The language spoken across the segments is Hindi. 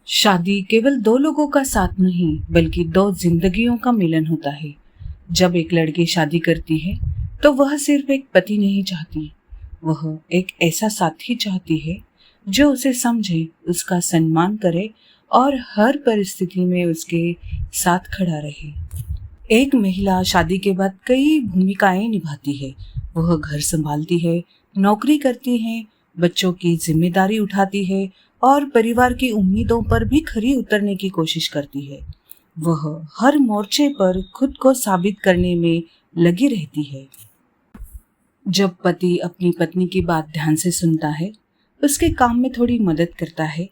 शादी केवल दो लोगों का साथ नहीं बल्कि दो जिंदगियों का मिलन होता है। जब एक लड़की शादी करती है तो वह सिर्फ एक पति नहीं चाहती, वह एक ऐसा साथी चाहती है जो उसे समझे, उसका सम्मान करे और हर परिस्थिति में उसके साथ खड़ा रहे। एक महिला शादी के बाद कई भूमिकाएं निभाती है। वह घर संभालती है, नौकरी करती है, बच्चों की जिम्मेदारी उठाती है और परिवार की उम्मीदों पर भी खरी उतरने की कोशिश करती है। वह हर मोर्चे पर खुद को साबित करने में लगी रहती है। जब पति अपनी पत्नी की बात ध्यान से सुनता है, उसके काम में थोड़ी मदद करता है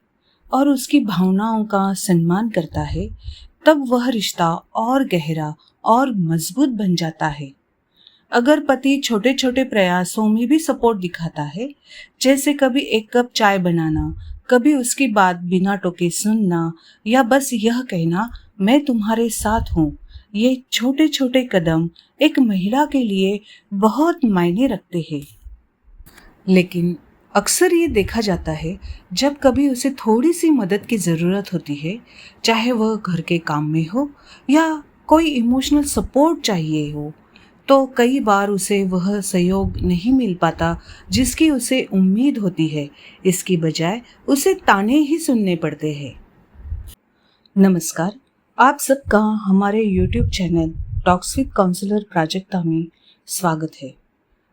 और उसकी भावनाओं का सम्मान करता है, तब वह रिश्ता और गहरा और मजबूत बन जाता है। अगर पति छोटे छोटे प्रयासों में भी सपोर्ट दिखाता है, जैसे कभी एक कप चाय बनाना, कभी उसकी बात बिना टोके सुनना या बस यह कहना मैं तुम्हारे साथ हूँ, ये छोटे छोटे कदम एक महिला के लिए बहुत मायने रखते हैं। लेकिन अक्सर ये देखा जाता है, जब कभी उसे थोड़ी सी मदद की ज़रूरत होती है, चाहे वह घर के काम में हो या कोई इमोशनल सपोर्ट चाहिए हो, तो कई बार उसे वह सहयोग नहीं मिल पाता जिसकी उसे उम्मीद होती है। इसकी बजाय उसे ताने ही सुनने पड़ते हैं। नमस्कार, आप सबका हमारे YouTube channel talks with counsellor Prajakta में स्वागत है।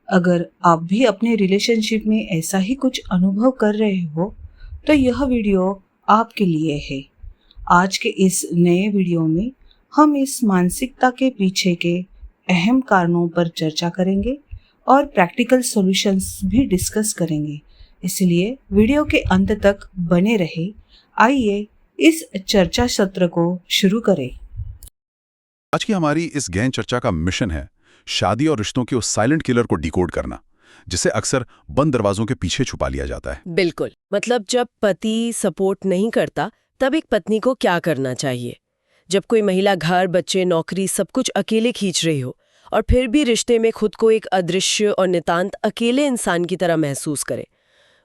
अगर आप भी अपने रिलेशनशिप में ऐसा ही कुछ अनुभव कर रहे हो तो यह वीडियो आपके लिए है। आज के इस नए वीडियो में हम इस मानसिकता के पीछे के अहम कारणों पर चर्चा करेंगे और प्रैक्टिकल सॉल्यूशंस भी डिस्कस करेंगे, इसलिए वीडियो के अंत तक बने रहे। आइए इस चर्चा सत्र को शुरू करें। आज की हमारी इस गहन चर्चा का मिशन है शादी और रिश्तों के उस साइलेंट किलर को डिकोड करना, जिसे अक्सर बंद दरवाजों के पीछे छुपा लिया जाता है। बिल्कुल, मतलब जब पति सपोर्ट नहीं करता तब एक पत्नी को क्या करना चाहिए। जब कोई महिला घर, बच्चे, नौकरी सब कुछ अकेले खींच रही हो और फिर भी रिश्ते में खुद को एक अदृश्य और नितांत अकेले इंसान की तरह महसूस करे,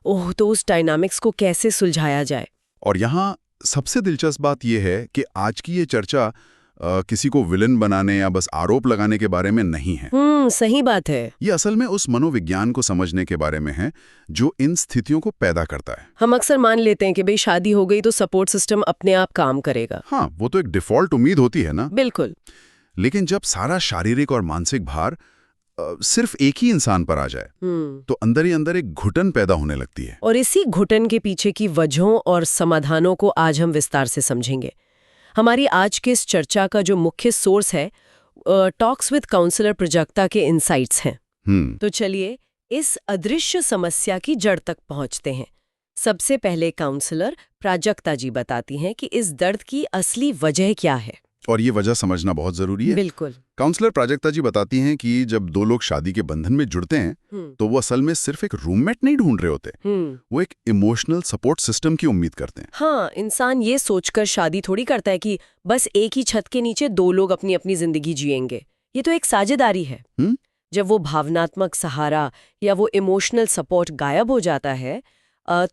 ओह, तो उस डायनामिक्स को कैसे सुलझाया जाए। और यहाँ सबसे दिलचस्प बात यह है कि आज की ये चर्चा किसी को विलन बनाने या बस आरोप लगाने के बारे में नहीं है। सही बात है। ये असल में उस मनोविज्ञान को समझने के बारे में है जो इन स्थितियों को पैदा करता है। हम अक्सर मान लेते हैं कि भाई शादी हो गई तो सपोर्ट सिस्टम अपने आप काम करेगा। हाँ, वो तो एक डिफॉल्ट उम्मीद होती है ना। बिल्कुल। लेकिन जब सारा शारीरिक और मानसिक भार सिर्फ एक ही इंसान पर आ जाए तो अंदर ही अंदर एक घुटन पैदा होने लगती है। और इसी घुटन के पीछे की वजहों और समाधानों को आज हम विस्तार से समझेंगे। हमारी आज के इस चर्चा का जो मुख्य सोर्स है टॉक्स विद काउंसलर प्राजक्ता के इनसाइट्स हैं। तो चलिए इस अदृश्य समस्या की जड़ तक पहुंचते हैं। सबसे पहले काउंसलर प्राजक्ता जी बताती हैं कि इस दर्द की असली वजह क्या है, और ये वजह समझना बहुत जरूरी है। बिल्कुल। काउंसलर प्राजक्ता जी बताती हैं कि जब दो लोग शादी के बंधन में जुड़ते हैं तो वो असल में सिर्फ एक रूममेट नहीं ढूंढ रहे होते, वो एक इमोशनल सपोर्ट सिस्टम की उम्मीद करते हैं। हाँ, इंसान ये सोचकर शादी थोड़ी करता है कि बस एक ही छत के नीचे दो लोग अपनी अपनी जिंदगी जिएंगे। ये तो एक साझेदारी है। जब वो भावनात्मक सहारा या वो इमोशनल सपोर्ट गायब हो जाता है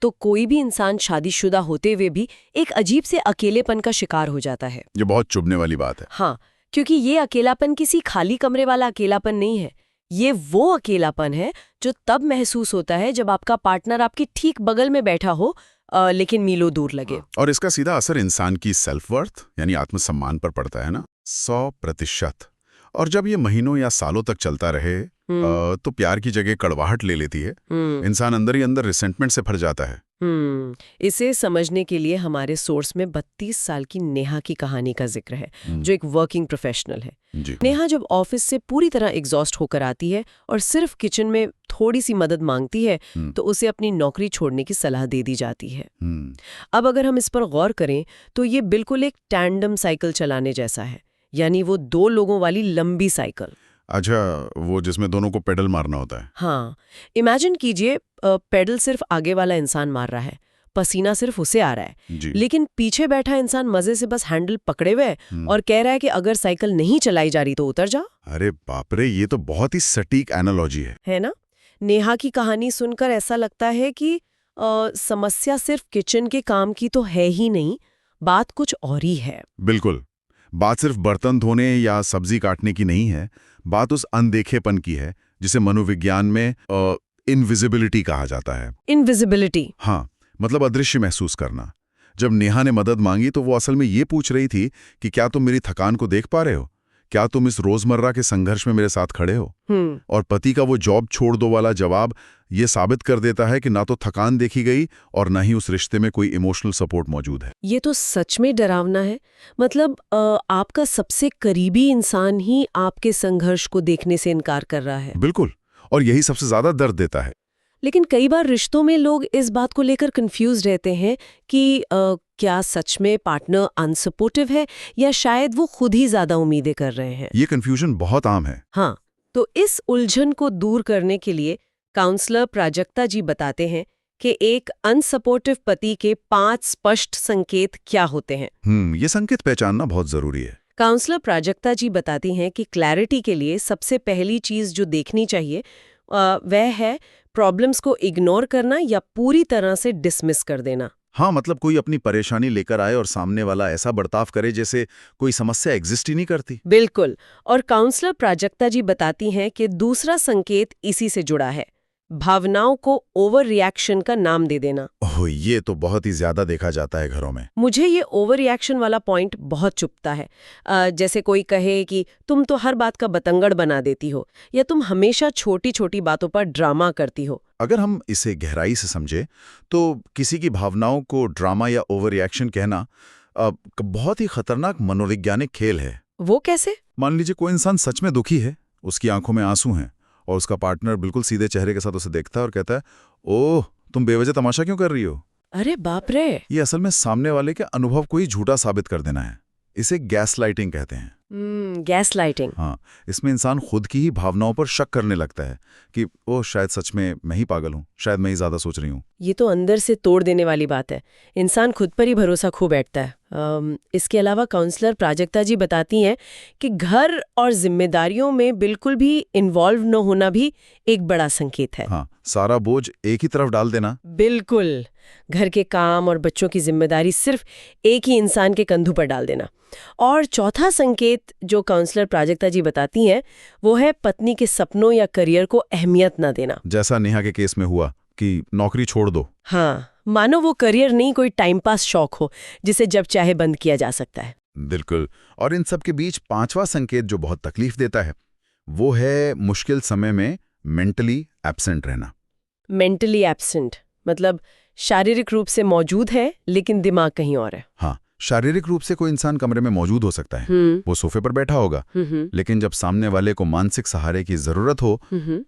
तो कोई भी इंसान शादीशुदा होते हुए भी एक अजीब से अकेलेपन का शिकार हो जाता है। ये बहुत चुभने वाली बात है। हाँ, क्योंकि ये अकेलापन किसी खाली कमरे वाला अकेलापन नहीं है। ये वो अकेलापन है जो तब महसूस होता है जब आपका पार्टनर आपके ठीक बगल में बैठा हो लेकिन मीलों दूर लगे। और इसका सीधा असर इंसान की सेल्फ वर्थ यानी आत्मसम्मान पर पड़ता है ना, 100%। और जब ये महीनों या सालों तक चलता रहे तो प्यार की जगह कड़वाहट ले लेती है। इंसान अंदर ही अंदर रिसेंटमेंट से भर जाता है। इसे समझने के लिए हमारे सोर्स में 32 साल की नेहा की कहानी का जिक्र है, जो एक वर्किंग प्रोफेशनल है। नेहा जब ऑफिस से पूरी तरह एग्जॉस्ट होकर आती है और सिर्फ किचन में थोड़ी सी मदद मांगती है तो उसे अपनी नौकरी छोड़ने की सलाह दे दी जाती है। अब अगर हम इस पर गौर करें तो ये बिल्कुल एक टैंडम साइकिल चलाने जैसा है, यानी वो दो लोगों वाली लंबी साइकिल। अच्छा, वो जिसमें दोनों को पेडल मारना होता है। हाँ, इमेजिन कीजिए पेडल सिर्फ आगे वाला इंसान मार रहा है, पसीना सिर्फ उसे आ रहा है, लेकिन पीछे बैठा इंसान मजे से बस हैंडल पकड़े हुए है और कह रहा है कि अगर साइकिल नहीं चलाई जा रही तो उतर जा। अरे बाप रे, ये तो बहुत ही सटीक एनालॉजी है ना। नेहा की कहानी सुनकर ऐसा लगता है कि समस्या सिर्फ किचन के काम की तो है ही नहीं, बात कुछ और ही है। बिल्कुल। बात सिर्फ बर्तन धोने या सब्जी काटने की नहीं है, बात उस अनदेखेपन की है जिसे मनोविज्ञान में इनविजिबिलिटी कहा जाता है। इनविजिबिलिटी। हाँ, मतलब अदृश्य महसूस करना। जब नेहा ने मदद मांगी तो वो असल में ये पूछ रही थी कि क्या तुम मेरी थकान को देख पा रहे हो? क्या तुम इस रोजमर्रा के संघर्ष में मेरे साथ खड़े हो? और पति का वो जॉब छोड़ दो वाला जवाब ये साबित कर देता है कि ना तो थकान देखी गई और ना ही उस रिश्ते में कोई इमोशनल सपोर्ट मौजूद है। ये तो सच में डरावना है। मतलब आपका सबसे करीबी इंसान ही आपके संघर्ष को देखने से इनकार कर रहा है। बिल्कुल, और यही सबसे ज्यादा दर्द देता है। लेकिन कई बार रिश्तों में लोग इस बात को लेकर कंफ्यूज रहते हैं कि क्या सच में पार्टनर अनसपोर्टिव है या शायद वो खुद ही ज्यादा उम्मीदें कर रहे हैं। ये कंफ्यूजन बहुत आम है। हाँ, तो इस उलझन को दूर करने के लिए काउंसलर प्राजक्ता जी बताते हैं कि एक अनसपोर्टिव पति के 5 स्पष्ट संकेत क्या होते हैं। ये संकेत पहचानना बहुत जरूरी है। काउंसलर प्राजक्ता जी बताती हैं कि क्लैरिटी के लिए सबसे पहली चीज जो देखनी चाहिए वह है प्रॉब्लम्स को इग्नोर करना या पूरी तरह से डिसमिस कर देना। हाँ, मतलब कोई अपनी परेशानी लेकर आए और सामने वाला ऐसा बर्ताव करे जैसे कोई समस्या एग्जिस्ट ही नहीं करती। बिल्कुल। और काउंसलर प्राजक्ता जी बताती हैं कि दूसरा संकेत इसी से जुड़ा है, भावनाओं को ओवर रिएक्शन का नाम दे देना। ओह, ये तो बहुत ही ज्यादा देखा जाता है घरों में। मुझे ये ओवर रिएक्शन वाला पॉइंट बहुत चुभता है। जैसे कोई कहे कि तुम तो हर बात का बतंगड़ बना देती हो या तुम हमेशा छोटी छोटी बातों पर ड्रामा करती हो। अगर हम इसे गहराई से समझे तो किसी की भावनाओं को ड्रामा या ओवर रिएक्शन कहना बहुत ही खतरनाक मनोवैज्ञानिक खेल है। वो कैसे? मान लीजिए कोई इंसान सच में दुखी है, उसकी आंखों में आंसू हैं और उसका पार्टनर बिल्कुल सीधे चेहरे के साथ उसे देखता है और कहता है, ओह तुम बेवजह तमाशा क्यों कर रही हो? अरे बाप रे! ये असल में सामने वाले के अनुभव को ही झूठा साबित कर देना है। इसे गैसलाइटिंग कहते हैं। गैसलाइटिंग। हाँ, इसमें इंसान खुद की ही भावनाओं पर शक करने लगता है कि ओह शायद सच में मैं ही पागल हूँ, शायद मैं ही ज्यादा सोच रही हूँ। ये तो अंदर से तोड़ देने वाली बात है। इंसान खुद पर ही भरोसा खो बैठता है। इसके अलावा काउंसलर प्राजक्ता जी बताती हैं कि घर और जिम्मेदारियों में बिल्कुल भी इन्वॉल्व न होना भी एक बड़ा संकेत है। हाँ, सारा बोझ एक ही तरफ डाल देना। बिल्कुल। घर के काम और बच्चों की जिम्मेदारी सिर्फ एक ही इंसान के कंधों पर डाल देना। और चौथा संकेत जो काउंसलर प्राजक्ता जी बताती हैं वो है पत्नी के सपनों या करियर को अहमियत न देना। जैसा नेहा के केस में हुआ कि नौकरी छोड़ दो। हाँ, मानो वो करियर नहीं कोई टाइम पास शौक हो जिसे जब चाहे बंद किया जा सकता है। बिल्कुल। और इन सब के बीच 5वां संकेत जो बहुत तकलीफ देता है वो है मुश्किल समय में मेंटली एब्सेंट रहना। मेंटली एब्सेंट मतलब शारीरिक रूप से मौजूद है लेकिन दिमाग कहीं और है। हाँ, शारीरिक रूप से कोई इंसान कमरे में मौजूद हो सकता है, वो सोफे पर बैठा होगा, लेकिन जब सामने वाले को मानसिक सहारे की जरूरत हो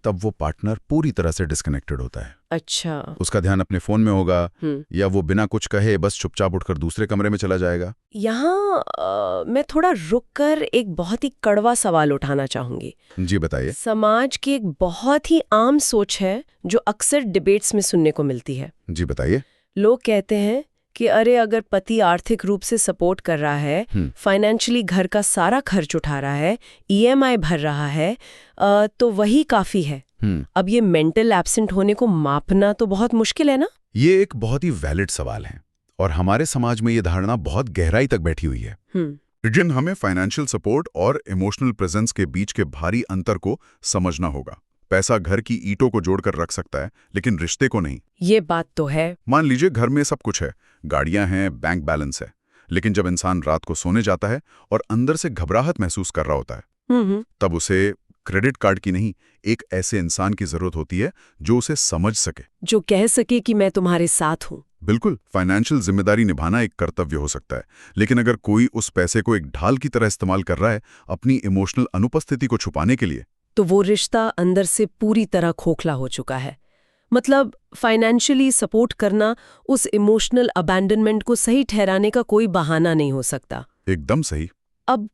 तब वो पार्टनर पूरी तरह से डिस्कनेक्टेड होता है। अच्छा। उसका ध्यान अपने फोन में होगा या वो बिना कुछ कहे बस चुपचाप उठकर दूसरे कमरे में चला जाएगा। यहाँ मैं थोड़ा रुककर एक बहुत ही कड़वा सवाल उठाना चाहूंगी। जी बताइए। समाज की एक बहुत ही आम सोच है जो अक्सर डिबेट्स में सुनने को मिलती है। जी बताइए। लोग कहते हैं कि अरे अगर पति आर्थिक रूप से सपोर्ट कर रहा है, फाइनेंशियली घर का सारा खर्च उठा रहा है, EMI भर रहा है, तो वही काफी है। अब ये मेंटल एब्सेंट होने को मापना तो बहुत मुश्किल है ना? ये एक बहुत ही वैलिड सवाल है और हमारे समाज में ये धारणा बहुत गहराई तक बैठी हुई है। लेकिन हमें फाइनेंशियल सपोर्ट और इमोशनल प्रेजेंस के बीच के भारी अंतर को समझना होगा। पैसा घर की ईंटों को जोड़कर रख सकता है लेकिन रिश्ते को नहीं। ये बात तो है। मान लीजिए घर में सब कुछ है, गाड़ियां हैं, बैंक बैलेंस है, लेकिन जब इंसान रात को सोने जाता है और अंदर से घबराहट महसूस कर रहा होता है तब उसे क्रेडिट कार्ड की नहीं, एक ऐसे इंसान की जरूरत होती है जो उसे समझ सके, जो कह सके कि मैं तुम्हारे साथ हूँ। बिल्कुल। फाइनेंशियल जिम्मेदारी निभाना एक कर्तव्य हो सकता है, लेकिन अगर कोई उस पैसे को एक ढाल की तरह इस्तेमाल कर रहा है अपनी इमोशनल अनुपस्थिति को छुपाने के लिए, तो वो रिश्ता अंदर से पूरी तरह खोखला हो चुका है। मतलब फाइनेंशियली सपोर्ट करना उस इमोशनल अबैंडनमेंट को सही ठहराने का कोई बहाना नहीं हो सकता। एकदम सही। अब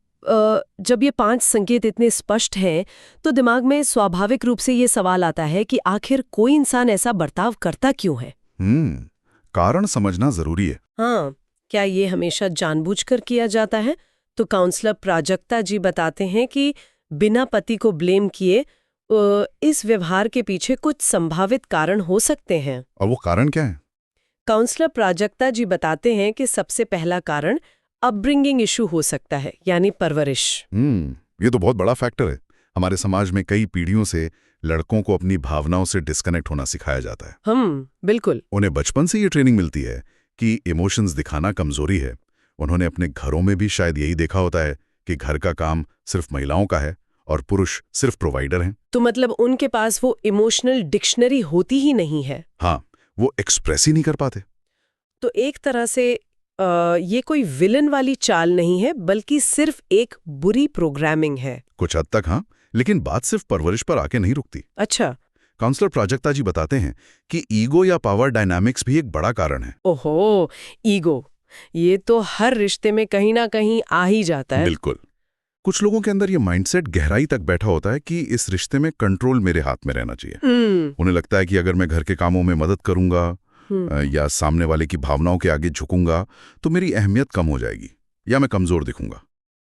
जब ये 5 संकेत इतने स्पष्ट हैं तो दिमाग में स्वाभाविक रूप से ये सवाल आता है कि आखिर कोई इंसान ऐसा बर्ताव करता क्यों है? कारण समझना जरूरी है। हाँ, क्या ये हमेशा जानबूझकर किया जाता है? तो काउंसलर प्राजक्ता जी बताते हैं कि बिना पति को ब्लेम किए इस व्यवहार के पीछे कुछ संभावित कारण हो सकते हैं। और वो कारण क्या है? काउंसलर प्राजक्ता जी बताते हैं कि सबसे पहला कारण अपब्रिंगिंग इशू हो सकता है, यानी परवरिश। ये तो बहुत बड़ा फैक्टर है। हमारे समाज में कई पीढ़ियों से लड़कों को अपनी भावनाओं से डिस्कनेक्ट होना सिखाया जाता है। बिल्कुल। उन्हें बचपन से ये ट्रेनिंग मिलती है कि इमोशंस दिखाना कमजोरी है। उन्होंने अपने घरों में भी शायद यही देखा होता है कि घर का काम सिर्फ महिलाओं का है और पुरुष सिर्फ प्रोवाइडर हैं। तो मतलब उनके पास वो इमोशनल डिक्शनरी होती ही नहीं है। हाँ, वो एक्सप्रेस ही नहीं कर पाते। तो एक तरह से ये कोई विलन वाली चाल नहीं है, बल्कि सिर्फ एक बुरी प्रोग्रामिंग है। कुछ हद तक हाँ, लेकिन बात सिर्फ परवरिश पर आके नहीं रुकती। अच्छा। काउंसलर प्राजक्ता जी बताते हैं कि ईगो या पावर डायनामिक्स भी एक बड़ा कारण है। ओहो, ईगो, ये तो हर रिश्ते में कहीं ना कहीं आ ही जाता है। बिल्कुल। कुछ लोगों के अंदर ये माइंडसेट गहराई तक बैठा होता है कि इस रिश्ते में कंट्रोल मेरे हाथ में रहना चाहिए। उन्हें लगता है कि अगर मैं घर के कामों में मदद करूंगा या सामने वाले की भावनाओं के आगे झुकूंगा तो मेरी अहमियत कम हो जाएगी या मैं कमजोर दिखूंगा।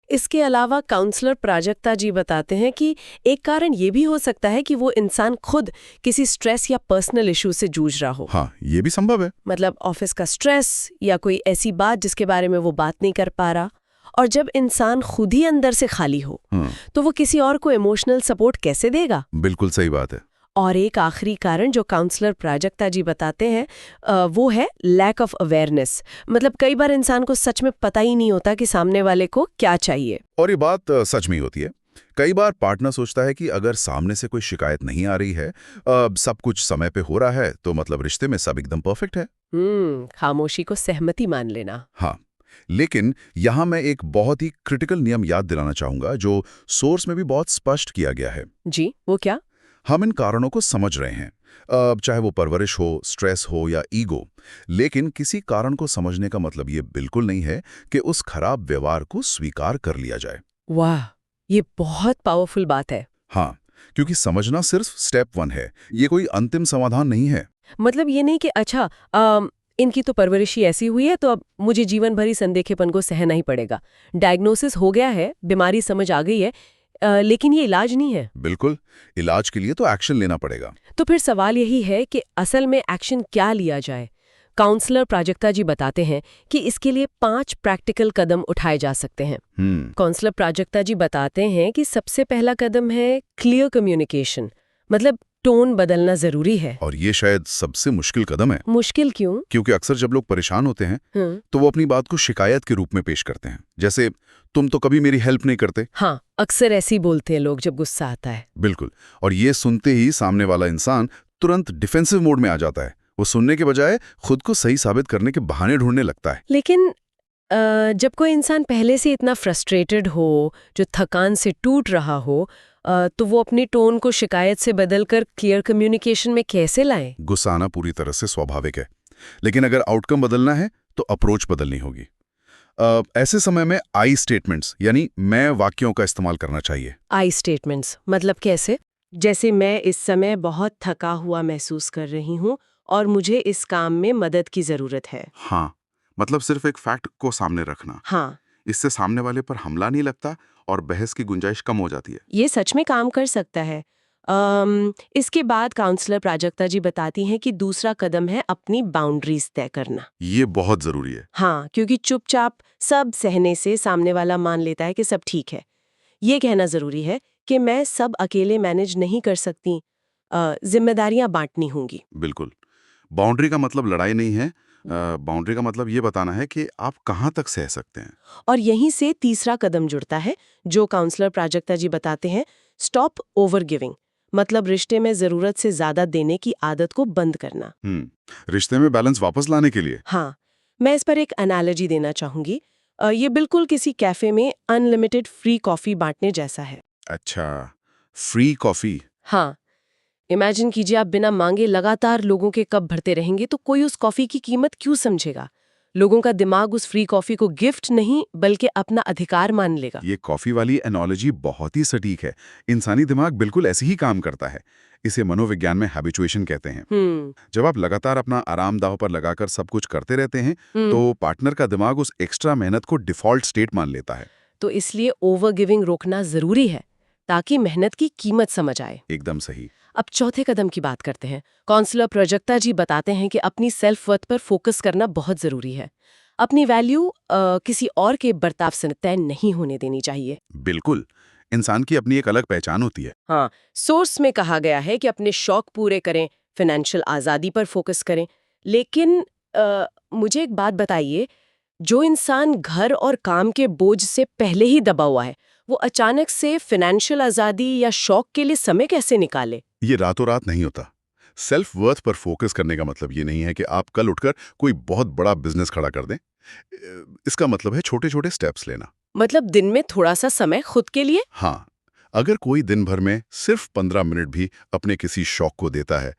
इसके अलावा काउंसलर प्राजक्ता जी बताते हैं कि एक कारण ये भी हो सकता है कि वो इंसान खुद किसी स्ट्रेस या पर्सनल इशू से जूझ रहा हो। हाँ, ये भी संभव है। मतलब ऑफिस का स्ट्रेस या कोई ऐसी बात जिसके बारे में वो बात नहीं कर पा रहा। और जब इंसान खुद ही अंदर से खाली हो तो वो किसी और को इमोशनल सपोर्ट कैसे देगा? बिल्कुल सही बात है। और एक आखिरी कारण जो काउंसलर प्राजक्ता जी बताते हैं वो है लैक ऑफ अवेयरनेस। मतलब कई बार इंसान को सच में पता ही नहीं होता कि सामने वाले को क्या चाहिए। और ये बात सच में ही होती है। कई बार पार्टनर सोचता है कि अगर सामने से कोई शिकायत नहीं आ रही है, सब कुछ समय पे हो रहा है, तो मतलब रिश्ते में सब एकदम परफेक्ट है। खामोशी को सहमति मान लेना। हाँ, लेकिन यहां मैं एक बहुत ही क्रिटिकल नियम याद दिलाना चाहूंगा जो सोर्स में भी बहुत स्पष्ट किया गया है। जी, वो क्या? हम इन कारणों को समझ रहे हैं, चाहे वो परवरिश हो, स्ट्रेस हो या ईगो, लेकिन किसी कारण को समझने का मतलब ये बिल्कुल नहीं है कि उस खराब व्यवहार को स्वीकार कर लिया जाए। वाह, ये बहुत पावरफुल बात है। हाँ, क्योंकि समझना सिर्फ स्टेप 1 है, ये कोई अंतिम समाधान नहीं है। मतलब ये नहीं कि अच्छा इनकी तो परवरिश ही ऐसी हुई है तो अब मुझे जीवन भर इस अनदेखेपन को सहना ही पड़ेगा। डायग्नोसिस हो गया है, बीमारी समझ आ गई है, लेकिन ये इलाज नहीं है। बिल्कुल, इलाज के लिए तो एक्शन लेना पड़ेगा। तो फिर सवाल यही है कि असल में एक्शन क्या लिया जाए? काउंसलर प्राजक्ता जी बताते हैं कि इसके लिए 5 प्रैक्टिकल कदम उठाए जा सकते हैं। काउंसलर प्राजक्ता जी बताते हैं कि सबसे पहला कदम है क्लियर कम्युनिकेशन। मतलब टोन बदलना जरूरी है। और ये शायद सबसे मुश्किल कदम है। मुश्किल क्यों? क्योंकि अक्सर जब लोग परेशान होते हैं तो वो अपनी बात को शिकायत के रूप में पेश करते हैं, जैसे तुम तो कभी मेरी हेल्प नहीं करते। हाँ, अक्सर ऐसे ही बोलते हैं लोग जब गुस्सा आता है। बिल्कुल, और ये सुनते ही सामने वाला इंसान तुरंत डिफेंसिव मोड में आ जाता है। वो सुनने के बजाय खुद को सही साबित करने के बहाने ढूंढने लगता है। लेकिन जब कोई इंसान पहले से इतना फ्रस्ट्रेटेड हो, जो थकान से टूट रहा हो, तो वो अपनी टोन को शिकायत से बदलकर क्लियर कम्युनिकेशन में कैसे लाएं? गुस्सा आना पूरी तरह से स्वाभाविक है, लेकिन अगर आउटकम बदलना है तो अप्रोच बदलनी होगी। ऐसे समय में आई स्टेटमेंट्स यानी मैं वाक्यों का इस्तेमाल करना चाहिए। आई स्टेटमेंट्स मतलब कैसे? जैसे मैं इस समय बहुत थका हुआ महसूस कर रही हूँ और मुझे इस काम में मदद की जरूरत है। हाँ, मतलब सिर्फ एक फैक्ट को सामने रखना। हाँ, इससे सामने वाले पर हमला नहीं लगता और बहस की गुंजाइश कम हो जाती है। ये सच में काम कर सकता है। इसके बाद काउंसलर प्राजक्ता जी बताती हैं कि दूसरा कदम है अपनी बाउंड्रीज तय करना। ये बहुत जरूरी है। हाँ, क्योंकि चुपचाप सब सहने से सामने वाला मान लेता है कि सब ठीक है। ये कहना जरूरी है कि मैं सब अकेले मैनेज नहीं कर सकती, जिम्मेदारियां बांटनी होंगी। बिल्कुल, बाउंड्री का मतलब लड़ाई नहीं है। बाउंड्री का मतलब ये बताना है कि आप कहाँ तक सह सकते हैं। और यहीं से तीसरा कदम जुड़ता है जो काउंसलर प्राजक्ता जी बताते हैं, स्टॉप ओवर गिविंग। मतलब रिश्ते में जरूरत से ज्यादा देने की आदत को बंद करना। रिश्ते में बैलेंस वापस लाने के लिए। हाँ, मैं इस पर एक एनालॉजी देना चाहूंगी। ये बिल्कुल किसी कैफे में अनलिमिटेड फ्री कॉफी बांटने जैसा है। अच्छा, फ्री कॉफी। हाँ, इमेजिन कीजिए आप बिना मांगे लगातार लोगों के कप भरते रहेंगे तो कोई उस कॉफी की कीमत क्यों समझेगा? लोगों का दिमाग उस फ्री कॉफी को गिफ्ट नहीं बल्कि अपना अधिकार मान लेगा। ये कॉफी वाली एनालॉजी बहुत ही सटीक है। इंसानी दिमाग बिल्कुल ऐसे ही काम करता है। इसे मनोविज्ञान में हैबिचुएशन कहते हैं। जब आप लगातार अपना आराम दांव पर लगाकर सब कुछ करते रहते हैं तो पार्टनर का दिमाग उस एक्स्ट्रा मेहनत को डिफॉल्ट स्टेट मान लेता है। तो इसलिए ओवर गिविंग रोकना जरूरी है ताकि मेहनत की कीमत समझ आए। एकदम सही। अब चौथे कदम की बात करते हैं। काउंसलर प्राजक्ता जी बताते हैं कि अपनी सेल्फ वर्थ पर फोकस करना बहुत जरूरी है। अपनी वैल्यू किसी और के बर्ताव से तय नहीं होने देनी चाहिए। बिल्कुल, इंसान की अपनी एक अलग पहचान होती है। हाँ, सोर्स में कहा गया है कि अपने शौक पूरे करें, फाइनेंशियल आज़ादी पर फोकस करें। लेकिन मुझे एक बात बताइए, जो इंसान घर और काम के बोझ से पहले ही दबा हुआ है, वो अचानक से फाइनेंशियल आज़ादी या शौक के लिए समय कैसे निकाले? ये रातों रात नहीं होता। सेल्फ वर्थ पर फोकस करने का मतलब ये नहीं है कि आप कल उठकर कोई बहुत बड़ा बिजनेस खड़ा कर दें। इसका मतलब है छोटे छोटे स्टेप्स लेना। मतलब दिन में थोड़ा सा समय खुद के लिए? हाँ, अगर कोई दिन भर में सिर्फ 15 मिनट भी अपने किसी शौक को देता है,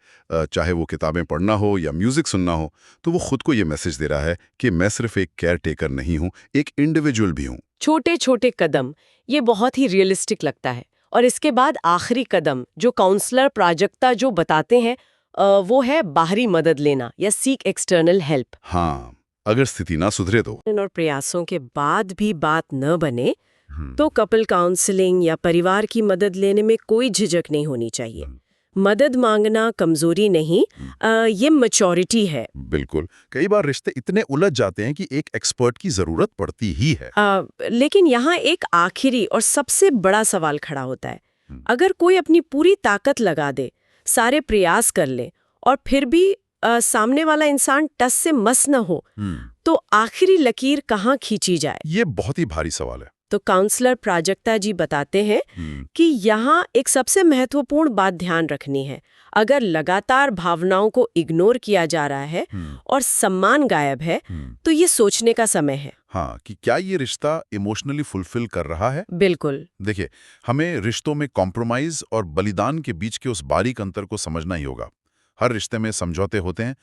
चाहे वो किताबें पढ़ना हो या म्यूजिक सुनना हो, तो वो खुद को ये मैसेज दे रहा है कि मैं सिर्फ एक केयर टेकर नहीं हूँ, एक इंडिविजुअल भी हूँ। छोटे छोटे कदम, ये बहुत ही रियलिस्टिक लगता है। और इसके बाद आखिरी कदम जो काउंसलर प्राजक्ता जो बताते हैं, वो है बाहरी मदद लेना या सीक एक्सटर्नल हेल्प। हाँ, अगर स्थिति ना सुधरे तो और प्रयासों के बाद भी बात न बने तो कपल काउंसलिंग या परिवार की मदद लेने में कोई झिझक नहीं होनी चाहिए। मदद मांगना कमजोरी नहीं, ये मैच्योरिटी है। बिल्कुल, कई बार रिश्ते इतने उलझ जाते हैं कि एक एक्सपर्ट की जरूरत पड़ती ही है। लेकिन यहाँ एक आखिरी और सबसे बड़ा सवाल खड़ा होता है। अगर कोई अपनी पूरी ताकत लगा दे, सारे प्रयास कर ले और फिर भी सामने वाला इंसान टस से मस न हो, तो आखिरी लकीर कहाँ खींची जाए? ये बहुत ही भारी सवाल है। तो काउंसलर प्राजक्ता जी बताते हैं कि यहाँ एक सबसे महत्वपूर्ण बात ध्यान रखनी है। अगर लगातार भावनाओं को इग्नोर किया जा रहा है और सम्मान गायब है, तो ये सोचने का समय है। हाँ, कि क्या ये रिश्ता इमोशनली फुलफिल कर रहा है? बिल्कुल। देखिए, हमें रिश्तों में कॉम्प्रोमाइज और बलिदान के बीच के उस बारीक अंतर को समझना ही होगा। हर रिश्ते में समझौते होते हैं,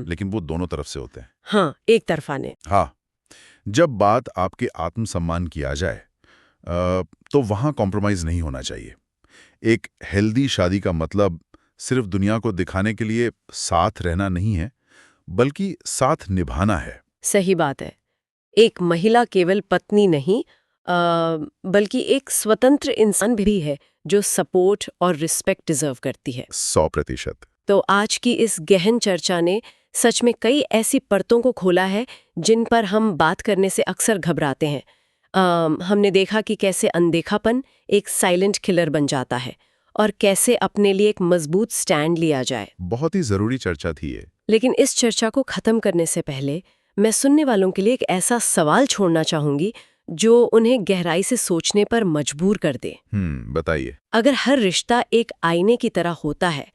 लेकिन वो दोनों तरफ से होते हैं। हाँ, एक तरफा ने। हाँ, जब बात आपके आत्मसम्मान की आ जाए, तो वहां कॉम्प्रोमाइज नहीं होना चाहिए। एक हेल्दी शादी का मतलब सिर्फ दुनिया को दिखाने के लिए साथ रहना नहीं है, बल्कि साथ निभाना है। सही बात है। एक महिला केवल पत्नी नहीं, बल्कि एक स्वतंत्र इंसान भी है जो सपोर्ट और रिस्पेक्ट डिजर्व करती है। 100%। तो आज की इस गहन चर्चा ने सच में कई ऐसी परतों को खोला है जिन पर हम बात करने से अक्सर घबराते हैं। हमने देखा कि कैसे अनदेखापन एक साइलेंट किलर बन जाता है और कैसे अपने लिए एक मजबूत स्टैंड लिया जाए। बहुत ही जरूरी चर्चा थी ये। लेकिन इस चर्चा को खत्म करने से पहले मैं सुनने वालों के लिए एक ऐसा सवाल छोड़ना चाहूंगी जो उन्हें गहराई से सोचने पर मजबूर कर दे। बताइए। अगर हर रिश्ता एक आईने की तरह होता है,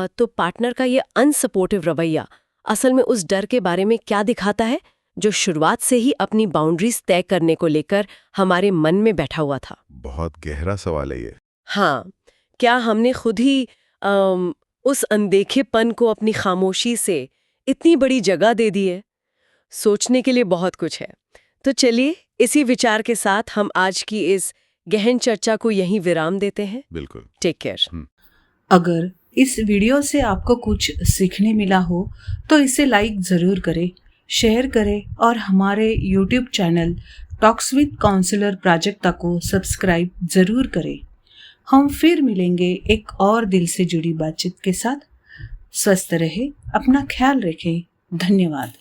तो पार्टनर का ये अनसपोर्टिव रवैया असल में उस डर के बारे में क्या दिखाता है जो शुरुआत से ही अपनी बाउंड्रीज तय करने को लेकर हमारे मन में बैठा हुआ था? बहुत गहरा सवाल है ये। हाँ, क्या हमने खुद ही उस अनदेखेपन को अपनी खामोशी से इतनी बड़ी जगह दे दी है? सोचने के लिए बहुत कुछ है। तो चलिए इसी विचार के साथ हम आज की इस गहन चर्चा को यहीं विराम देते हैं। बिल्कुल। Take care. अगर इस वीडियो से आपको कुछ सीखने मिला हो तो इसे लाइक ज़रूर करें, शेयर करें और हमारे YouTube channel talks with counsellor Prajakta को सब्सक्राइब ज़रूर करें। हम फिर मिलेंगे एक और दिल से जुड़ी बातचीत के साथ। स्वस्थ रहे, अपना ख्याल रखें। धन्यवाद।